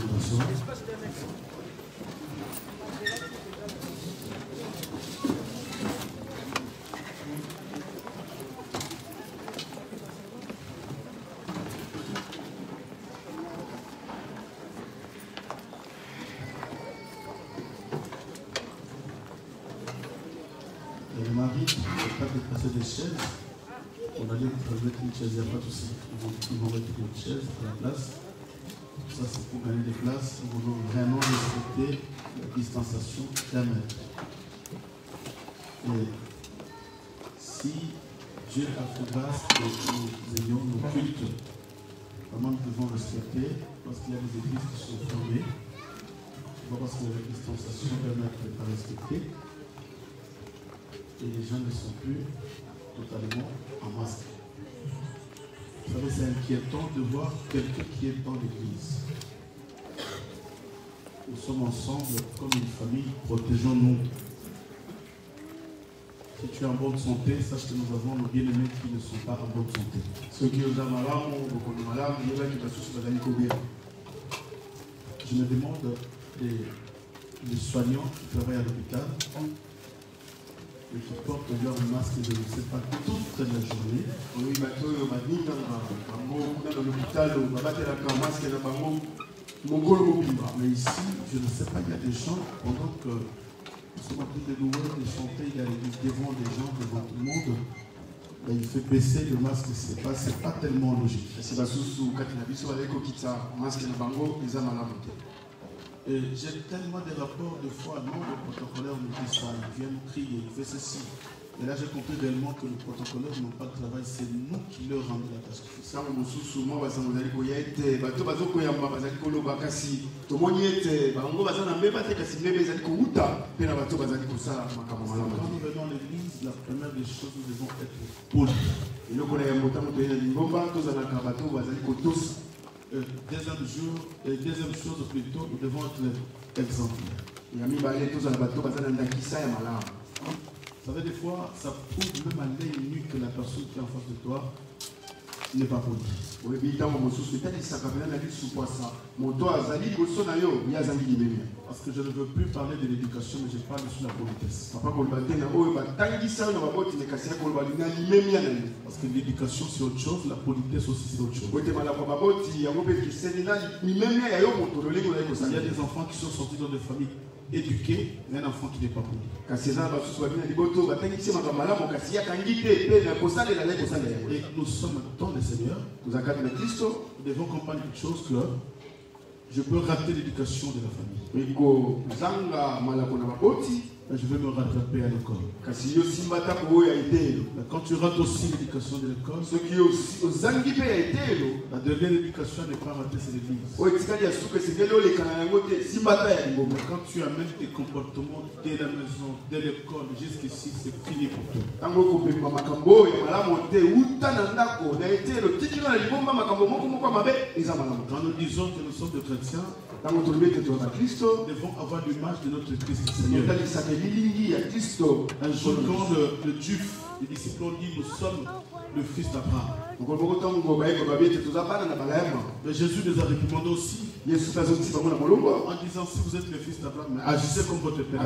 l'adoration. Et le mari, il ne peut pas déplacer des chaises. On a dit qu'on peut mettre une chaise, il n'y a pas de souci. Ils vont mettre une chaise à la place. Ça, c'est pour gagner des places. Nous voulons vraiment respecter la distanciation d'un mètre. Et si Dieu a fait grâce que nous ayons nos cultes, vraiment nous devons respecter, parce qu'il y a des églises qui sont fermées, pas parce que la distanciation d'un mètre n'est pas respectée, et les gens ne sont plus totalement en masque. Vous savez, c'est inquiétant de voir quelqu'un qui est dans l'église. Nous sommes ensemble comme une famille, protégeons-nous. Si tu es en bonne santé, sache que nous avons nos bien-aimés qui ne sont pas en bonne santé. Ceux qui ont malades, je me demande les soignants qui travaillent à l'hôpital et qui portent leur masque, je ne sais pas, toute la journée. Oui, mais ici, je ne sais pas, il y a des gens, pendant que nous sommes en train de louer, de chanter, il y a l'église devant des gens, devant tout le monde, ben, il fait baisser le masque, c'est pas tellement logique. Et j'ai tellement de rapports de fois, non, le protocolaire me dit ça, il vient me crier, il fait ceci. Et là, j'ai compris réellement que le protocolaire n'ont pas de travail, c'est nous qui leur rendons la tâche. Quand nous venons à l'église, la première des choses, nous devons être polis. Deuxième chose plutôt, nous devons être exemplaires. Vous savez, des fois, ça prouve même à l'œil nu que la personne qui est en face de toi n'est pas polie. Parce que je ne veux plus parler de l'éducation, mais je parle sur la politesse. Parce que l'éducation c'est autre chose, la politesse aussi c'est autre chose. Il y a des enfants qui sont sortis dans des familles éduquées, mais un enfant qui n'est pas poli. Et nous sommes dans le Seigneur. Nous devons comprendre une chose que je peux rater l'éducation de la famille. Je vais me rattraper à l'école. Quand tu rates aussi l'éducation de l'école, la dernière éducation n'est pas ratée, c'est l'église. Quand tu amènes tes comportements dès la maison, dès l'école, jusqu'ici, c'est fini pour toi. Quand nous disons que nous sommes des chrétiens, nous devons avoir l'image de notre Christ Seigneur. Un jour, quand le juif, les disciples ont dit, nous sommes le fils d'Abraham. Mais Jésus les a réprimandés aussi. En disant, si vous êtes le fils d'Abraham, agissez comme votre père.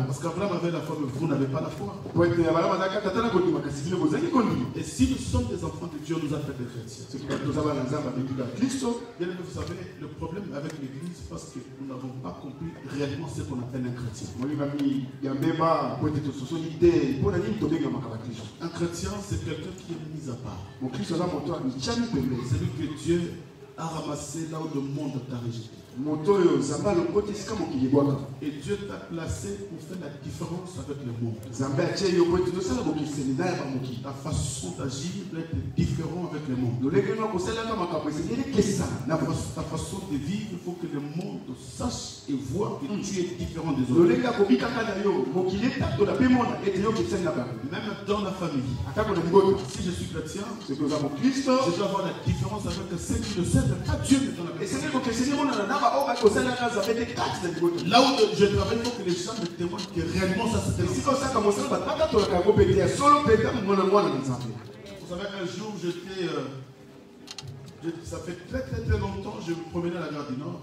Parce qu'Abraham avait la foi, mais vous n'avez pas la foi. Et si nous sommes des enfants de Dieu, nous appelle des chrétiens. Bien aimé, vous savez, le problème avec l'église, parce que nous n'avons pas compris réellement ce qu'on appelle un chrétien. Un chrétien, c'est quelqu'un qui est mis à part. C'est lui que Dieu a ramassé là où le monde t'a rejeté. Et Dieu t'a placé pour faire la différence avec le monde. Ta façon d'agir doit être différente avec le monde. Ta façon de vivre, il faut que le monde sache et voit que tu es différent des autres. Même dans la famille. Si je suis chrétien, je dois avoir la différence avec ceux qui ne servent pas Dieu dans la famille. Là où je travaille, il faut que les gens me témoignent que réellement ça se fait. Vous savez, un jour Ça fait très longtemps, je me promenais à la gare du Nord.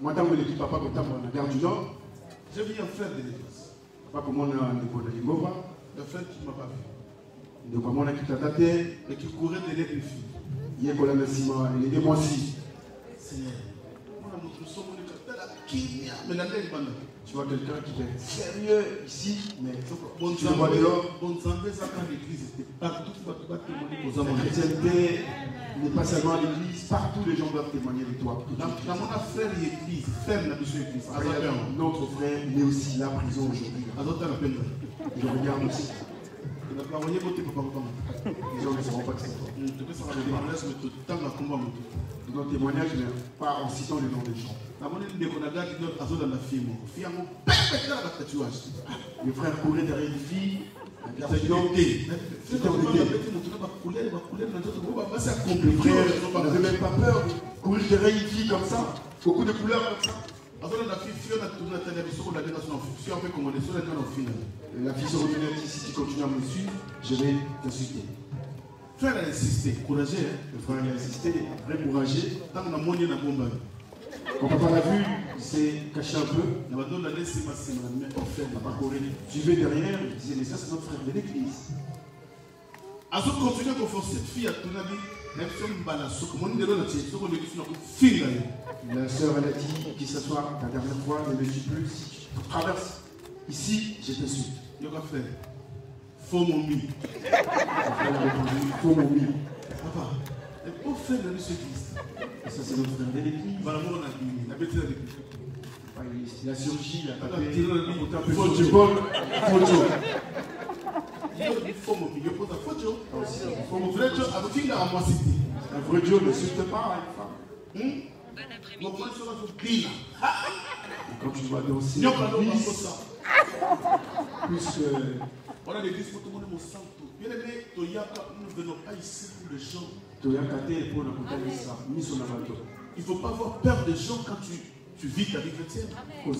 Moi, tant que l'équipe papa comme à la gare du Nord, j'ai vu un frère de l'église. Papa comme on a un Lingova. Un frère qui ne m'a pas vu. Donc, comme on a quitté la tête. Et qui courait derrière les filles. Il y a un Ciment, il est moi aussi. Seigneur, nous sommes mais la tête est tu vois quelqu'un qui est sérieux ici, mais bon tu le vois dehors. Bon Zambé, ça quand l'église était partout, la chrétienté n'est pas seulement à l'église, partout les gens doivent témoigner de toi. Dans mon frère l'église, ferme la mission église. Notre frère, il est aussi là, prison aujourd'hui. Je regarde aussi. Les gens ne sauront pas que c'est toi. Dans le témoignage, mais pas en citant le nom des gens. Le frère courait derrière une fille. Le frère n'avait même pas peur de courir derrière une fille comme ça. Beaucoup de couleurs comme ça. La fille se retournait et dit, si tu continues à me suivre, je vais t'insulter. Le frère a insisté, courageux. Le frère a insisté, très courageux. Quand papa l'a vu, il s'est caché un peu. Il n'a pas couru. Suivez derrière, il disait, mais ça c'est notre frère de l'église. À ce continuer qu'on force cette fille à ton avis, la sœur elle a dit qu'il s'assoit la dernière fois, ne me dis plus, si tu traverses ici, je t'insulte. Faux mon mi. Faux mon mi. Papa, le pauvre frère de l'église. Ça c'est notre frère de l'église. La chirurgie, il a tapé Faut du bon. Un vrai Dieu ne sulte pas une femme. Quand tu vas danser, puisque on a l'église pour tout le monde mon sang. Bien aimé, Toyaka, nous ne venons pas ici pour les gens. Il ne faut pas avoir peur des gens quand tu vis ta vie chrétienne. Mais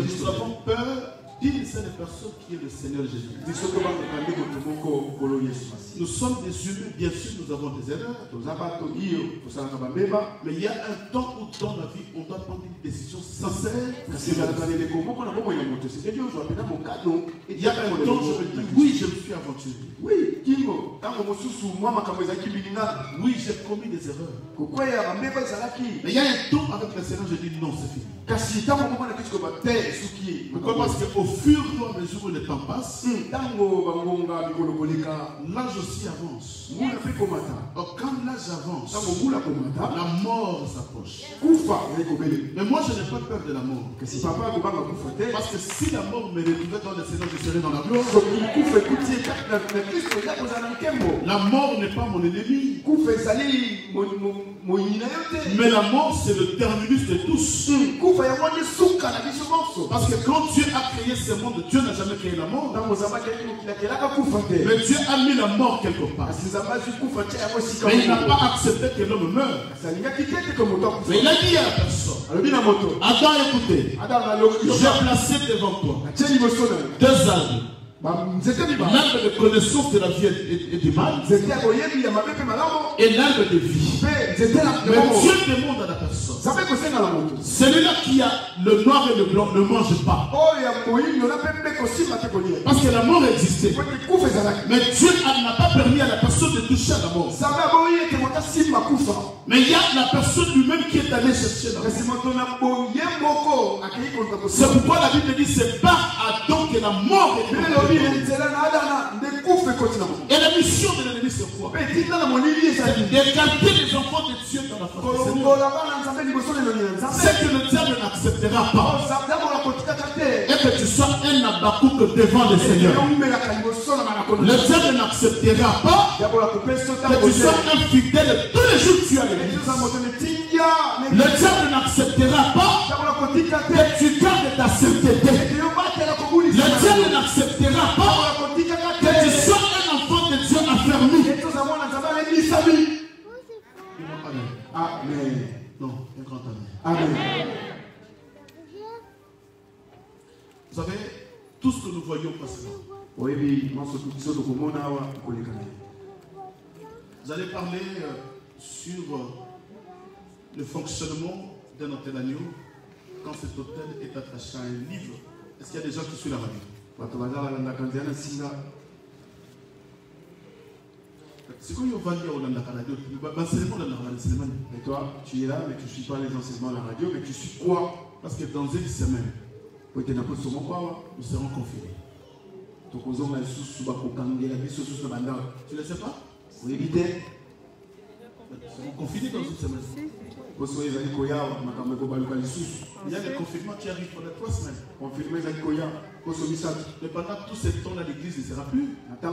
nous avons peur d'une seule personne qui est le Seigneur Jésus. Nous sommes des humains, bien sûr, nous avons des erreurs. Mais il y a un temps où dans la vie, on doit prendre une décision sincère. Il y a un temps, je me dis, oui, je me suis aventuré. Oui, j'ai commis des erreurs. Mais il y a un temps avec le Seigneur, je dis non, c'est fini. Pourquoi? Parce qu'au fur et à mesure où le temps passe, l'âge aussi avance. Donc quand l'âge avance, la mort s'approche. Mais moi je n'ai pas peur de la mort. Parce que si la mort me retrouvait dans le Seigneur, je serais dans la gloire. La mort n'est pas mon ennemi. Mais la mort c'est le terminus de tous. Parce que quand Dieu a créé ce monde, Dieu n'a jamais créé la mort. Mais Dieu a mis la mort quelque part. Mais il n'a pas accepté que l'homme meure. Mais il a dit à la personne, Adam, écoutez, j'ai placé devant toi 2 arbres. L'arbre de connaissance de la vie et du mal et l'arbre de vie. Mais Dieu demande à la personne, celui-là qui a le noir et le blanc ne mange pas. Parce que la mort existait. Mais Dieu n'a pas permis à la personne de toucher à la mort. Mais il y a la personne lui-même qui est allée chercher la mort. C'est pourquoi la Bible dit c'est par Adam que la mort est venue. Et la mission de l'ennemi c'est quoi? D'écarter les enfants de Dieu dans la face du Seigneur. C'est que le diable n'acceptera pas. Et que tu sois un Habakkuk devant le Seigneur. Le diable n'acceptera pas que tu sois un fidèle tous les jours que tu as l'église. Le diable n'acceptera pas que tu gardes ta sainteté. Le diable n'acceptera pas que tu sois un enfant de Dieu affermi. Amen. Non, un grand amen. Amen. Vous savez, tout ce que nous voyons passer, Vous allez parler sur le fonctionnement d'un hôtel agneau quand cet hôtel est attaché à un livre. Est-ce qu'il y a des gens qui suivent la radio? C'est quoi au Valdia ou dans la radio? Et toi, tu es là, mais tu ne suis pas les enseignements de la radio, mais tu suis quoi? Parce que dans une semaine, nous serons confinés. Tu ne le sais pas? Vous évitez? Nous serons confinés dans une semaine. Il y a des confinements qui arrivent pendant 3 semaines. Mais pendant tout ce temps-là, l'église ne sera plus. Nous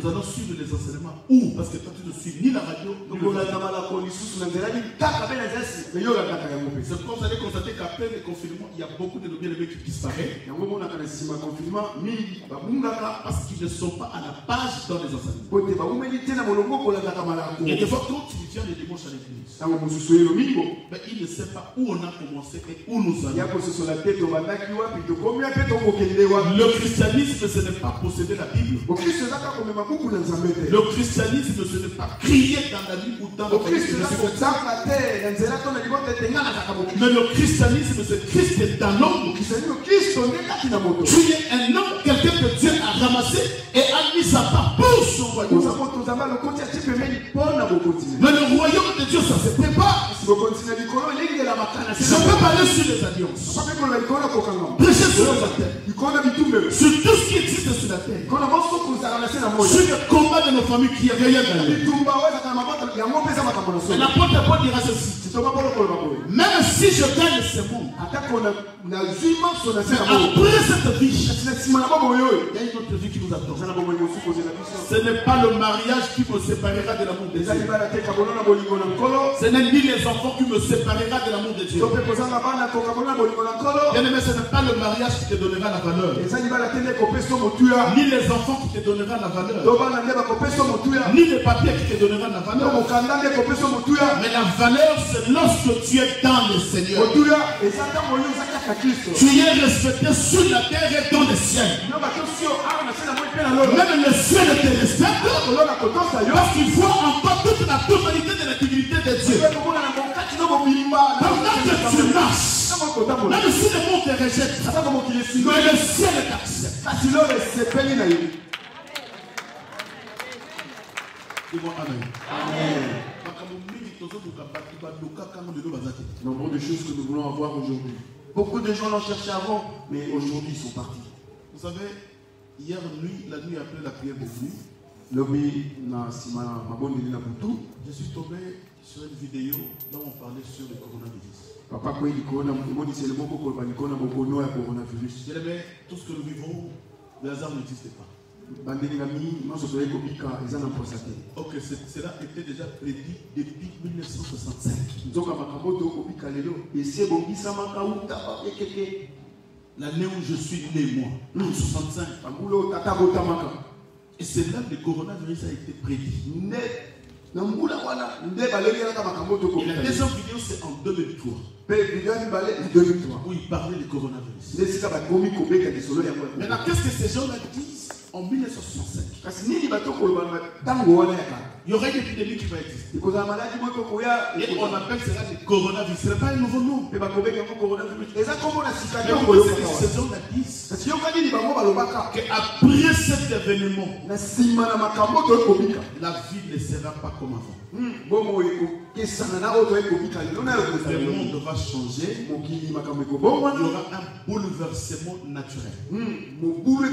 allons suivre les enseignements. Où? Parce que toi, tu ne suis ni la radio, ni le c'est pourquoi vous allez constater qu'après le confinement, il y a beaucoup de nos bien-aimés qui disparaissent. Parce qu'ils ne sont pas à la page dans les enseignements. Et des fois, quand tu viens le dimanche à l'église, mais il ne sait pas où on a commencé et où nous allons. Le christianisme, ce n'est pas posséder la Bible. Le christianisme, ce n'est pas crier dans la Bible ou dans la Bible. Mais le christianisme, c'est Christ est dans l'homme. Tu es un homme, quelqu'un que Dieu a ramassé et a mis à part pour son royaume. Mais le royaume de Dieu, ça se prépare. Je peux parler sur les alliances. Prêcher sur la terre. Sur tout ce qui existe sur la terre. Sur le combat de nos familles qui est rien gagné. Et l'apôtre Paul dira ceci. Même si je gagne ce monde, après cette vie, il y a une autre vie qui nous attend. Ce n'est pas le mariage qui me séparera de l'amour de Dieu. Ce n'est ni les enfants qui me séparera de l'amour de Dieu. Bien-aimé, ce n'est pas le mariage qui te donnera la valeur. Ni les enfants qui te donneront la valeur. Ni les papiers qui te donneront la valeur. Mais la valeur, c'est lorsque tu es dans le Seigneur. Tu es respecté sur la terre et dans le ciel. Même le ciel te respecte. Parce qu'il voit en toi toute la totalité de la divinité de Dieu. Pendant que tu marches, même si le monde te rejette, mais le ciel t'accepte. Dis-moi Amen. Nombre de choses que nous voulons avoir aujourd'hui. Beaucoup de gens l'ont cherché avant, mais aujourd'hui ils sont partis. Vous savez, hier nuit, la nuit après la prière de nuit, je suis tombé sur une vidéo dont on parlait sur le coronavirus. Tout ce que nous vivons, le hasard n'existe pas. Ok, cela était déjà prédit depuis 1965. L'année où je suis né, moi, 65. Et c'est là que le coronavirus a été prédit. Et la deuxième vidéo, c'est en 2003. Où il parlait du coronavirus. Maintenant, qu'est-ce que ces gens-là disent en 1965? Il y aurait une épidémie qui va exister. Et on appelle cela le coronavirus. Ce n'est pas un nouveau nom. Mais ces gens-là disent qu'après cet événement, la vie ne sera pas comme avant. Le monde va changer. Il y aura un bouleversement naturel. Moi,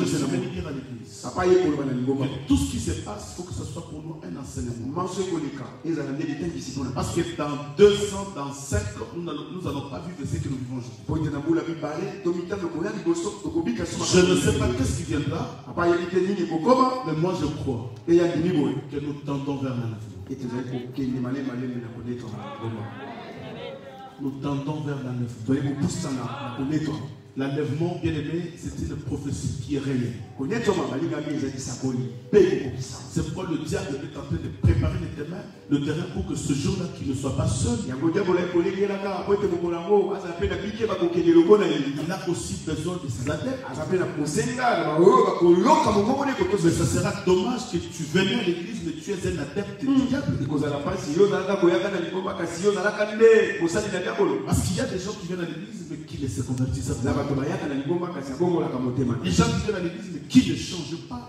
je suis venu dire à l'église que tout ce qui se passe, il faut que ce soit pour nous un enseignement. Parce que dans 2 ans, dans 5 ans, nous n'allons pas vivre ce que nous vivons aujourd'hui. Je ne sais pas qu'est-ce qui viendra, mais moi je crois que nous tendons vers l'avenir. Nous tendons vers l'avenir. L'enlèvement, bien aimé, c'est une prophétie qui est réelle. C'est pourquoi le diable est en train de préparer le terrain pour que ce jour-là, qu'il ne soit pas seul. Il a aussi besoin de ses adeptes. Mais ça sera dommage que tu venais à l'église, mais tu es un adepte du diable. Parce qu'il y a des gens qui viennent à l'église, mais qui ne se convertissent pas. Les gens qui viennent à l'église, mais qui ne changent pas.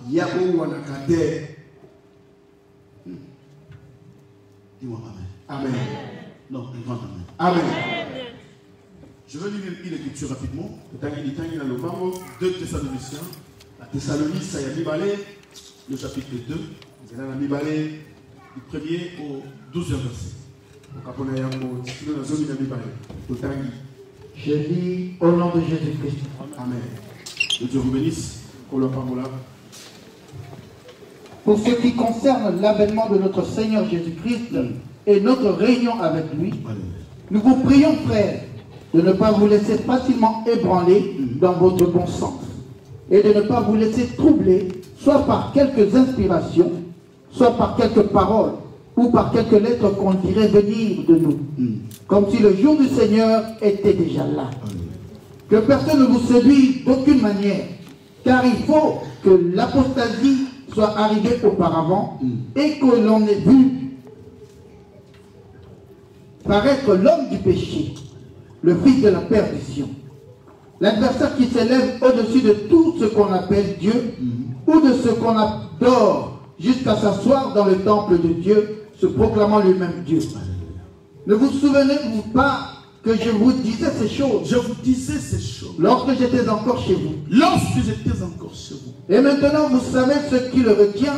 Dis-moi amen. Amen. Non, un grand amen. Amen. Je vais lire une écriture rapidement. 2 Thessaloniciens. Le chapitre 2. Du 1er au 12e verset. Je lis au nom de Jésus-Christ. Amen. Que Dieu vous bénisse. Pour ce qui concerne l'avènement de notre Seigneur Jésus-Christ et notre réunion avec lui, nous vous prions, frères, de ne pas vous laisser facilement ébranler dans votre bon sens et de ne pas vous laisser troubler, soit par quelques inspirations, soit par quelques paroles ou par quelques lettres qu'on dirait venir de nous, comme si le jour du Seigneur était déjà là. Que personne ne vous séduise d'aucune manière, car il faut que l'apostasie soit arrivée auparavant et que l'on ait vu paraître l'homme du péché, le fils de la perdition, l'adversaire qui s'élève au-dessus de tout ce qu'on appelle Dieu ou de ce qu'on adore, jusqu'à s'asseoir dans le temple de Dieu, se proclamant lui-même Dieu. Ne vous souvenez-vous pas que je vous disais ces choses? Je vous disais ces choses. Lorsque j'étais encore chez vous. Lorsque j'étais encore chez vous. Et maintenant vous savez ce qui le retient,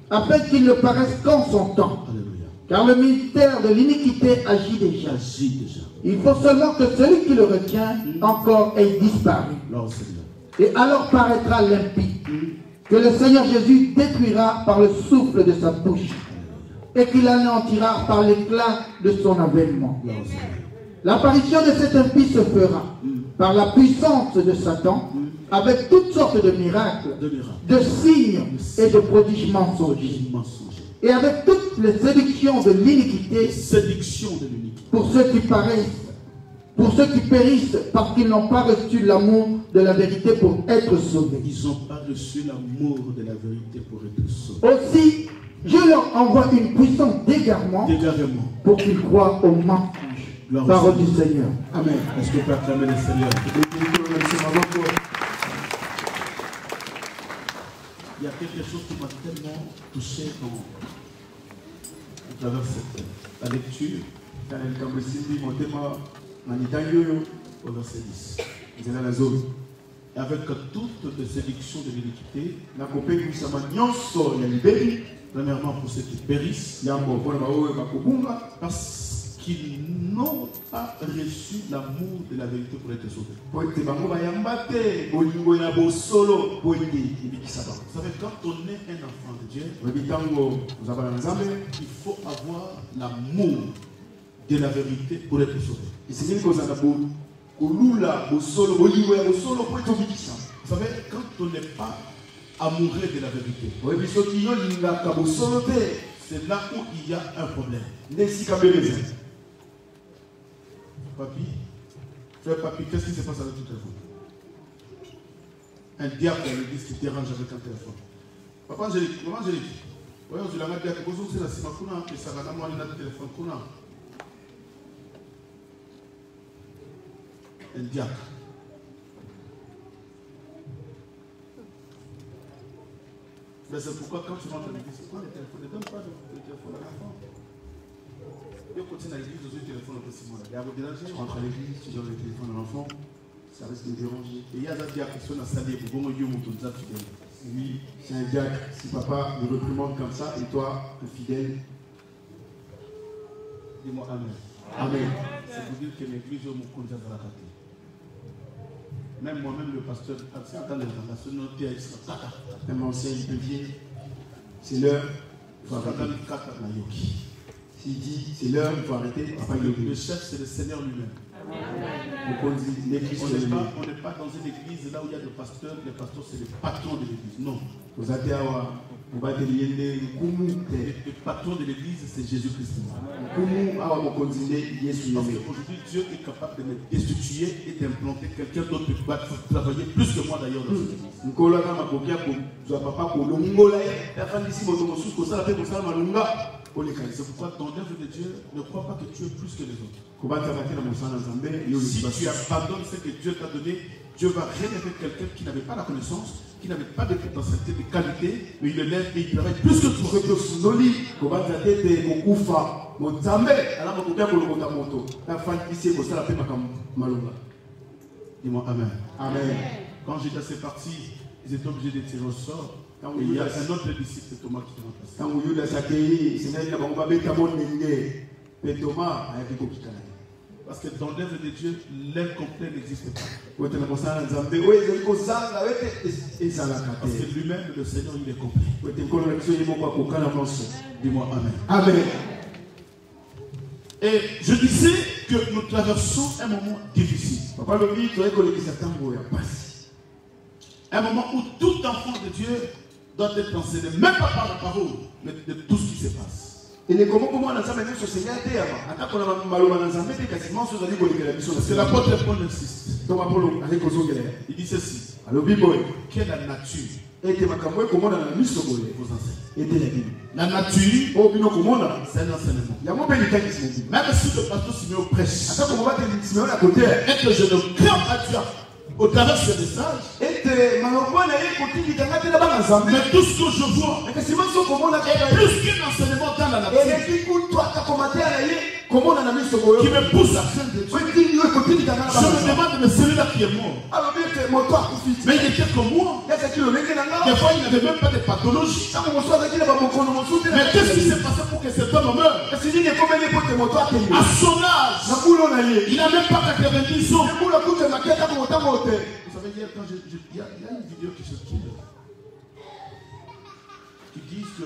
afin qu'il ne paraisse qu'en son temps. Alléluia. Car le ministère de l'iniquité agit déjà. Il faut seulement que celui qui le retient encore ait disparu. Et alors paraîtra l'impie, que le Seigneur Jésus détruira par le souffle de sa bouche, et qu'il anéantira par l'éclat de son avènement. L'apparition de cet impie se fera par la puissance de Satan, avec toutes sortes de miracles, de signes et de prodiges mensongers, et avec toutes les séductions de l'iniquité pour ceux qui périssent parce qu'ils n'ont pas reçu l'amour de la vérité pour être sauvés. Ils n'ont pas reçu l'amour de la vérité pour être sauvés. Aussi, je leur envoie une puissance d'égarement pour qu'ils croient au mensonge. Parole du Seigneur. Amen. Est-ce que tu peux acclamer le Seigneur? Il y a quelque chose qui m'a tellement touché à travers la lecture. Au verset 10. Et avec toutes les séductions de l'iniquité, premièrement pour ceux qui périssent, parce qu'ils n'ont pas reçu l'amour de la vérité pour être sauvés. Vous savez, quand on est un enfant de Dieu, il faut avoir l'amour de la vérité pour être sauvé. Vous savez, quand on n'est pas amoureux de la vérité, c'est là où il y a un problème. Papi, frère Papi, qu'est-ce qui se passe avec ton téléphone? Un diable à l'église qui dérange avec un téléphone. Papa Angélique, maman Angélique, voyons, je l'ai dit à Kobozo, c'est la Simakuna, et ça va d'avoir un téléphone. Un diable. Mais c'est pourquoi quand tu rentres à l'église, prends le téléphone, ne donne pas le téléphone à l'enfant. Tu continues à l'église, tu téléphone au possible. Tu rentres à l'église, tu donnes le téléphone à l'enfant, ça risque de déranger. Et il y a des diacres qui sont installés pour bon Dieu, mon diable fidèle. Oui, c'est un diacre. Si papa le reprimande comme ça, et toi, le fidèle. Dis-moi Amen. Amen. C'est pour dire que l'église, mon compte va la rater. Même moi-même, le pasteur, quand c'est dans l'incantation, même ancien, il peut dire, c'est l'heure, il faut arrêter. S'il dit, c'est l'heure, il faut arrêter. Le chef, c'est le Seigneur lui-même. On n'est pas dans une église là où il y a des pasteurs. Les pasteurs, c'est les patrons de l'église. Non. Le patron de l'église, c'est Jésus-Christ. Parce qu'aujourd'hui, Dieu est capable de me destituer et d'implanter quelqu'un d'autre qui va travailler plus que moi d'ailleurs dans cette église. C'est pourquoi ton œuvre de Dieu, ne crois pas que tu es plus que les autres. Si tu abandonnes ce que Dieu t'a donné, Dieu va révéler quelqu'un qui n'avait pas la connaissance, qui n'avait pas de potentialité, de qualité, mais il le lève et il travaille plus que toi. Dis-moi Amen. Amen. Quand Judas est parti, ils étaient obligés de tirer au sort. Et il y a un autre disciple, Thomas, qui te remplace. Parce que dans l'œuvre de Dieu, l'incomplet n'existe pas. Parce que lui-même, le Seigneur, il est complet. Dis-moi Amen. Amen. Et je disais que nous traversons un moment difficile. Un moment où tout enfant de Dieu doit être enseigné, même pas par la parole, mais de tout ce qui se passe. C'est l'apôtre Paul insiste. Il dit ceci. Quelle est la nature vous enseigne. La nature, c'est un enseignement. Même si le pasteur Siméon prêche, et que je ne crains pas Dieu au travers de ce message, mais tout ce que je vois est plus qu'un enseignement dans la nature qui me pousse à craindre Dieu. Je me demande de celui-là qui est mort. Mais il était comme moi. Des fois, il n'avait même pas de pathologie. Mais qu'est-ce qui s'est passé pour que cet homme meure? À son âge, il n'a même pas 90 ans. Vous savez, hier, quand il y a une vidéo qui circule qui dit que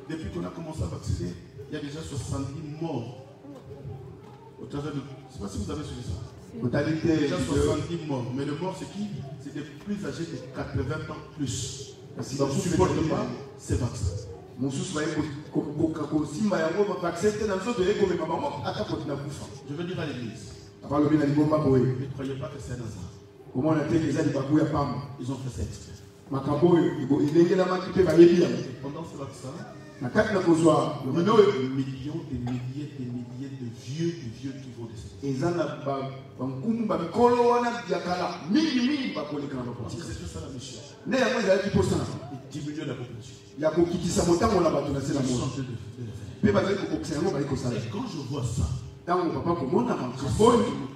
depuis qu'on a commencé à vacciner, il y a déjà 70 morts au travers de. Je ne sais pas si vous avez suivi ça. Déjà 70 morts. Mais le mort, c'est qui? C'est des plus âgés de 80 ans plus. Si vous ne supportez pas, c'est vaccin. Je veux dire à l'église. Ne croyez pas que c'est un hasard. Ils ont fait ça exprès. Pendant ce vaccin, il y a des millions et milliers de vieux qui vont décéder. Si c'était ça la mission, diminuer la population. Et quand je vois ça, nous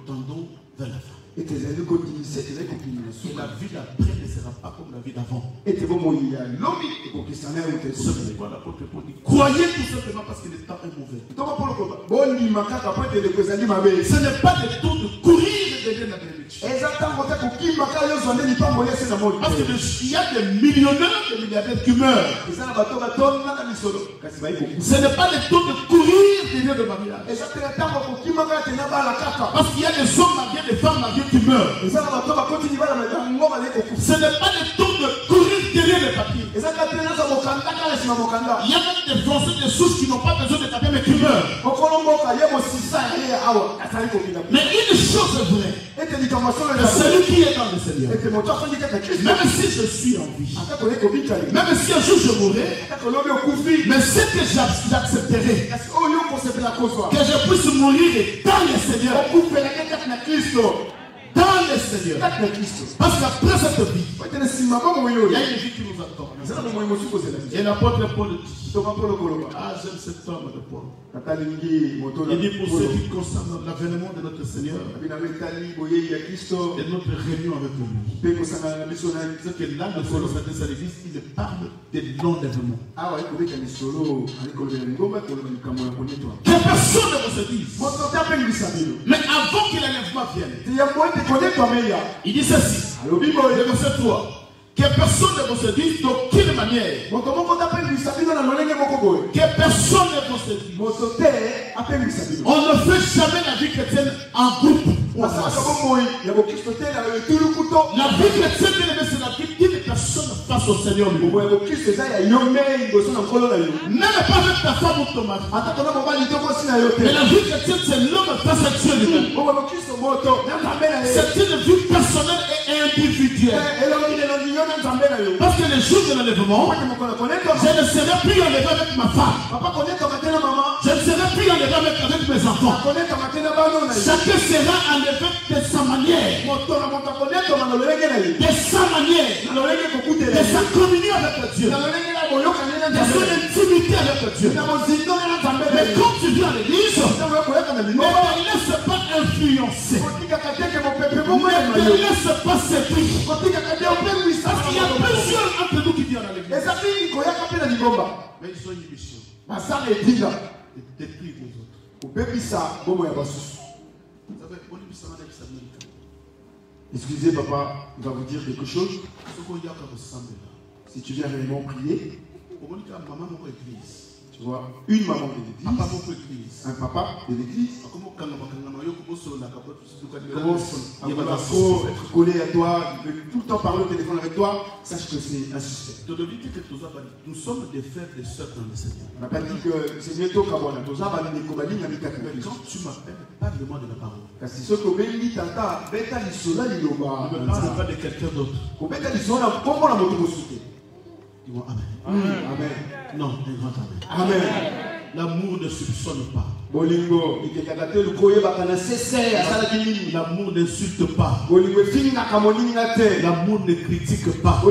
tendons vers la fin. Et la vie d'après ne sera pas comme la vie d'avant. C'est pourquoi l'apôtre Paul dit croyez tout simplement parce que le temps est mauvais. Ce n'est pas le temps de courir derrière la bénédiction. Parce qu'il y a des millionnaires, des milliardaires qui meurent. Ce n'est pas le temps de courir derrière le mariage. Parce qu'il y a des hommes mariés, des femmes mariées qui meurent. Ce n'est pas le temps de courir derrière les papiers. Il y a même des Français, des souches qui n'ont pas besoin de papiers mais qui meurent. Mais une chose est vraie. Celui qui est dans le Seigneur, même si je suis en vie, même si un jour je mourrai, mais ce que j'accepterai, que je puisse mourir dans le Seigneur. Dans le Seigneur. Parce qu'après cette vie, il y a une vie qui nous attend. Et l'apôtre Paul dit, ah, j'aime cet homme de Paul. Il dit pour ce qui concerne l'avènement de notre Seigneur et notre réunion avec lui. C'est que là, le Seigneur de sa église, il parle de l'enlèvement. Que personne ne se dise. Mais avant que l'enlèvement vienne, il dit ceci, le verset 3. Que personne ne se dise d'aucune manière. Que personne ne se dise. On ne fait jamais la vie chrétienne en groupe. La vie chrétienne, c'est la vie d'une personne face au Seigneur. Même pas avec ta femme ou ton mari. Mais la vie chrétienne, c'est l'homme face à Dieu lui-même. C'est une vie personnelle et individuelle. Parce que le jour de l'enlèvement, je ne serai plus enlevé avec ma femme. Je ne serai plus enlevé avec mes enfants. Chacun sera enlevé de sa manière. De sa manière. De sa communion avec Dieu. De son intimité avec Dieu. Mais quand tu viens à l'église, ne te laisse pas influencer. Ne te laisse pas séduire. Parce qu'il y a plusieurs entre nous qui viennent à l'église. Mais ils ont une mission. De détruire les autres. Excusez papa, il va vous dire quelque chose. Si tu viens réellement prier, tu vois, une maman de l'église, un papa de l'église, commence à être collé à toi, il veut tout le temps parler au téléphone avec toi, sache que c'est un suspect. Nous sommes des frères et des sœurs dans le Seigneur. On n'a pas dit que c'est bientôt quand tu m'appelles, parle-moi de la parole. Ne me parle pas de quelqu'un d'autre. Dis-moi Amen. Amen. Non, un grand Amen. Amen. L'amour ne soupçonne pas. L'amour n'insulte pas. L'amour ne critique pas.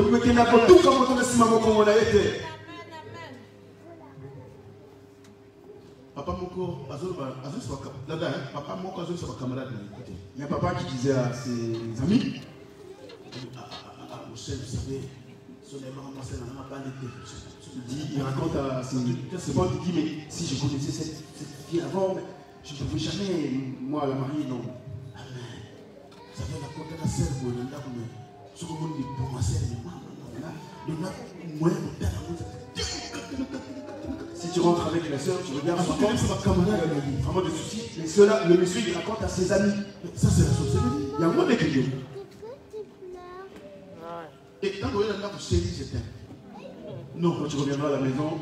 Papa Moko, camarade. Il y a un papa qui disait à ses amis, vous savez, il raconte à ses potes, il dit, mais si je connaissais cette fille avant, je ne pouvais jamais, moi, la marier, non. Ça fait la côte de la sœur, ce que vous dites pour ma sœur, si tu rentres avec la sœur, tu regardes son corps, vraiment des soucis. Mais cela, le monsieur, il raconte à ses amis. Ça, c'est la sorcellerie. Il y a un monde d'équilibre. Et quand vous allez là, vous chérie, je t'aime. Non, quand tu reviendras à la maison,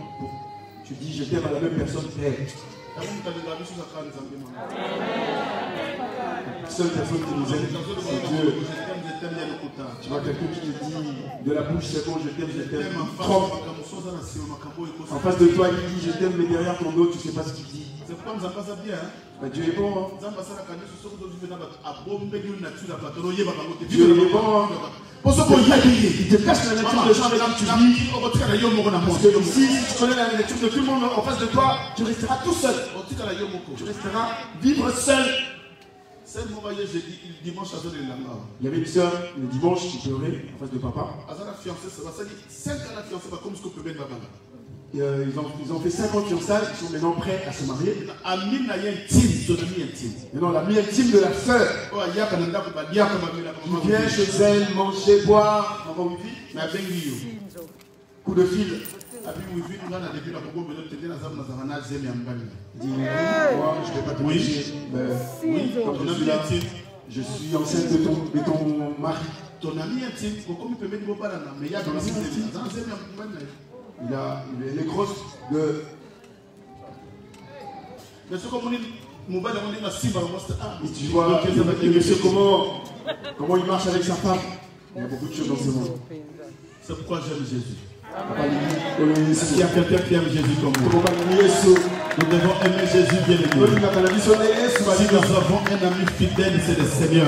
tu dis je t'aime à la même personne. Seule personne qui nous aime, c'est Dieu. Tu vois quelqu'un qui te dit de la bouche, c'est bon, je t'aime, je t'aime. En face de toi, il dit je t'aime, mais derrière ton dos, tu ne sais pas ce qu'il dit. C'est pourquoi nous avons ça bien. Mais Dieu est bon. Hein? Dieu est bon. Il te cache la nature de gens avec qui tu vis. Parce que ici, si tu connais la nature de tout le monde en face de toi, tu resteras tout seul. Tu resteras vivre seul. Il y avait une soeur le dimanche qui pleurait en face de papa. Ils ont fait 5 ans de fiançailles, ils sont maintenant prêts à se marier. Maintenant, l'ami intime de la sœur. Il vient chez elle, manger, boire. Coup de fil. Il dit, moi, je ne vais pas te toucher. Oui, comme je suis là, je suis enceinte de ton mari. Ton ami intime, comment il peut mettre vos parents? Mais il y a ton ami intime. Il est grosse de... Mais ce qu'on dit, et tu vois, le monsieur, comment il marche avec sa femme. Il y a beaucoup de choses dans ce monde. C'est pourquoi j'aime Jésus. S'il y a quelqu'un qui aime Jésus comme vous, nous devons aimer Jésus bien aimé. Si nous avons un ami fidèle, c'est le Seigneur.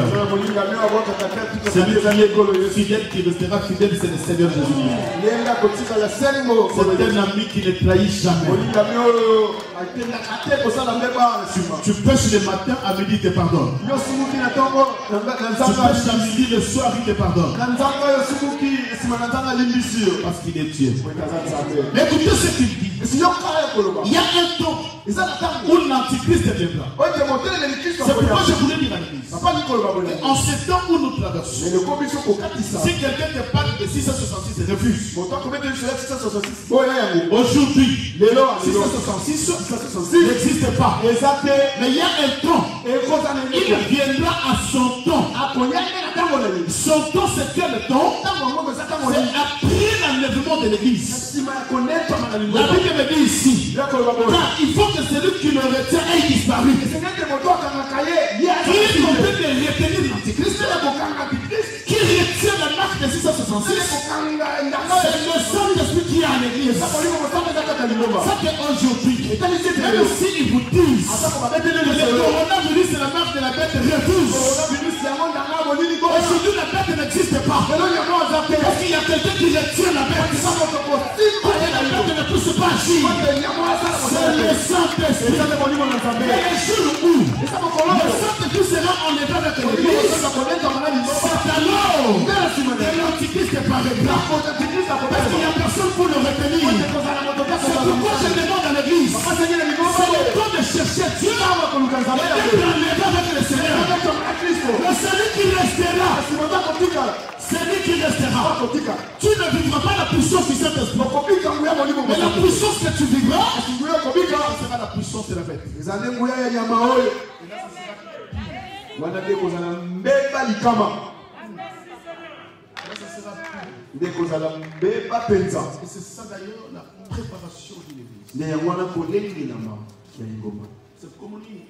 Celui qui est fidèle, qui restera fidèle, c'est le Seigneur Jésus. C'est un ami qui ne trahit jamais. Tu pêches le matin, à midi, il te pardonne. Tu pêches à midi, le soir, il te pardonne. Parce qu'il est Dieu. Mais écoutez ce qu'il dit. Il y a un temps temps où l'antichrist viendra. C'est pourquoi je voulais dire à l'église. En ce temps où nous traversons, si quelqu'un te parle de 666 et refuse, aujourd'hui, 666 n'existe pas. Mais il y a un temps, il viendra à son temps. Son temps, c'est quel temps? C'est après l'enlèvement de l'église. La Bible me dit ici, car il faut que celui qui le retient ait disparu. Qui peut retenir l'antichrist, qui retient la marque de 666, c'est le Saint-Esprit qui est en l'église. Ça fait aujourd'hui, même si ils vous disent le coronavirus c'est la marque de la bête, refuse. Aujourd'hui la bête n'existe pas. Parce qu'il y a quelqu'un qui retient la bête. Et la bête ne peut pas agir. C'est le Saint-Esprit. Et le jour où le Saint-Esprit sera enlevé avec l'église, c'est alors que l'antichrist paraîtra. Parce qu'il n'y a personne pour le retenir. C'est pourquoi je demande à l'église, c'est le temps de chercher Dieu et d'enlever avec le Seigneur. Mais celui qui restera, tu ne vivras pas la puissance du Saint-Esprit. Mais la puissance que tu vivras, sera la puissance de la bête. Et c'est ça d'ailleurs la préparation de l'église. C'est comme on dit,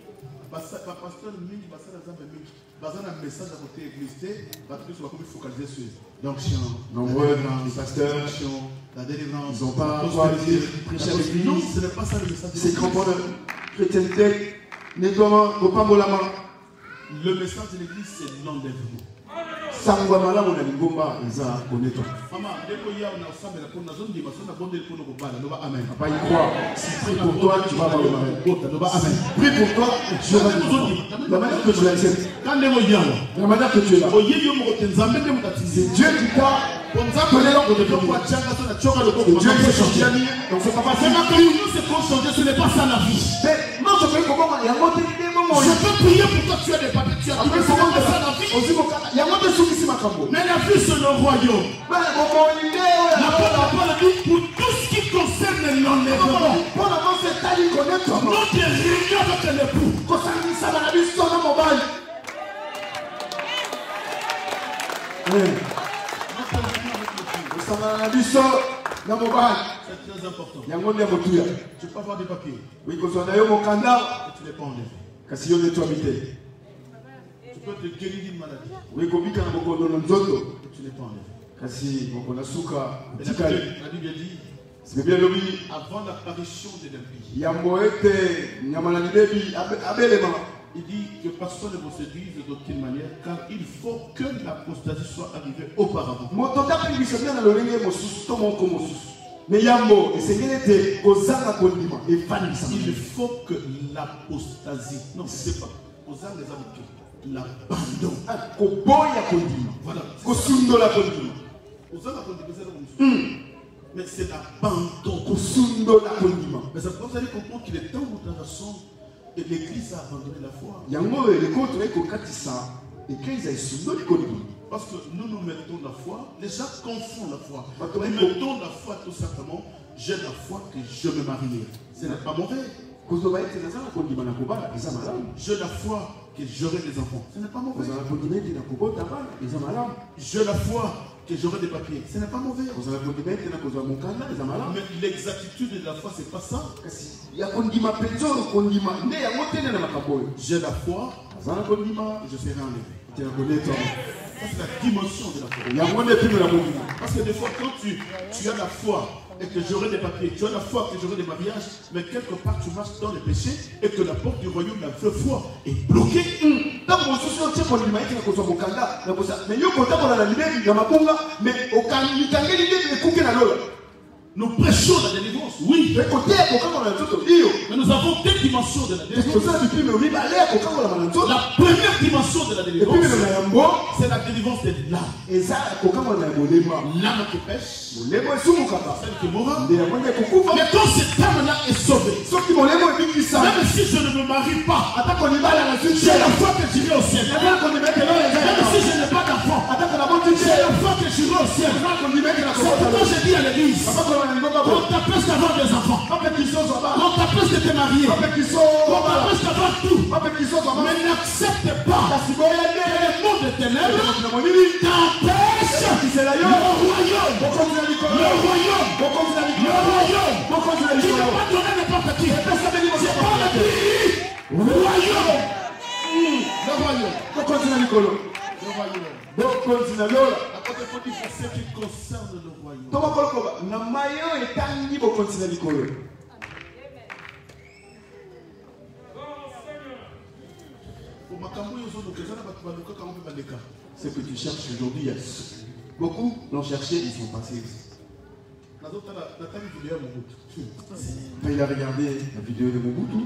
pasteur Mingi, un message à côté de l'église, parce que tu vas focaliser sur l'onction, nombreux pasteurs, la délivrance. Ils n'ont pas prêché à l'église. Non, ce n'est pas ça le message. C'est comprendre la chrétienté, nettoiement, le message de l'église, c'est l'enlèvement. Sangwa malamu na lingomba eza connaître. Maman, dès qu'il y a un ensemble la pour la zone dimension na bonne pour nous bala, nous va amen. Papa y croit. Si prie pour toi, tu vas avoir le mari. Nous va amen. Prie pour toi, je vais la manière que tu l'acceptes. Quand les moyens là, la manière que tu es là. Oye yo mo tenzambe de mutatize. Dieu qui t'a comme ça que les gens de toi changa sur la chora le corps. Dieu peut changer. Donc c'est pas c'est pas que nous c'est pour changer, ce n'est pas ça la vie. Non, je peux comment il y a monté des moments. Je peux prier pour toi, tu as des papiers, tu as des ça la vie. Il y a monté mais la vie c'est le royaume. La parole dit pour tout ce qui concerne l'enlèvement. Notre réunion avec l'époux. C'est très important. Tu peux avoir des papiers. Oui, tu les pas enlever. Tu peux te guérir d'une maladie. Oui, tu l'es pas enlevé. La Bible dit, avant l'apparition de l'impie, il dit que personne ne vous séduise d'aucune manière, car il faut que l'apostasie soit arrivée auparavant. Il faut que l'apostasie, non, c'est pas, l'abandon. Voilà. Mais c'est l'abandon. Mais c'est pour ça qu'il comprend qu'il est temps où nous traversons et l'église a abandonné la foi. Parce que nous mettons la foi, les gens confondent la foi. Nous mettons la foi tout simplement, j'ai la foi que je me marierai. Ce n'est pas mauvais. J'ai la foi que j'aurai des enfants. Ce n'est pas mauvais. J'ai la foi que j'aurai des papiers. Ce n'est pas mauvais. Mais l'exactitude de la foi, c'est pas ça. J'ai la foi, je serai enlevé. Ça, c'est la dimension de la foi. Parce que des fois, quand tu as la foi et que j'aurai des papiers, tu as la foi que j'aurai des mariages, mais quelque part tu marches dans le péché et que la porte du royaume, la vraie foi, est bloquée. Nous prêchons la délivrance, oui. Mais nous avons deux dimensions de la délivrance. La première dimension de la délivrance, c'est la délivrance de l'âme. L'âme qui pêche, celle qui mourra. Mais quand cette âme-là est sauvée, si je ne me marie pas, Attends qu'on y va à la suite. j'ai la foi que j'irai au ciel. Même qu'on y mette dans les airs. Même si je n'ai pas d'enfant, Attends qu'on a bon Dieu. j'ai la foi que j'irai au ciel. Qu'on y mette dans la C'est pourquoi je dis à l'église, Papa qu'on a un bon on t'empêche d'avoir des enfants, Papa qui sont sur bas. on t'empêche de te marier, Papa qui sont on t'empêche d'avoir tout. Papa qui sont sur bas. Mais n'accepte pas La citoyenne. que le monde de ténèbres t'empêche C'est la le royaume. Pourquoi vous avez dit Le royaume. Pourquoi vous avez dit Le royaume. Pourquoi vous avez dit Tu ne peux pas donner n'importe qui. C'est pas le pays. Royaume. Le royaume. Pourquoi vous avez dit Colo? Le royaume. Pourquoi vous avez dit Lola? Après, il faut dire pour ce qui concerne le royaume. Thomas Kolokoba, na mayo etangi bo continue likolo. Ce que tu cherches aujourd'hui, beaucoup l'ont cherché, ils sont passés. Il a regardé la vidéo de Mobutu.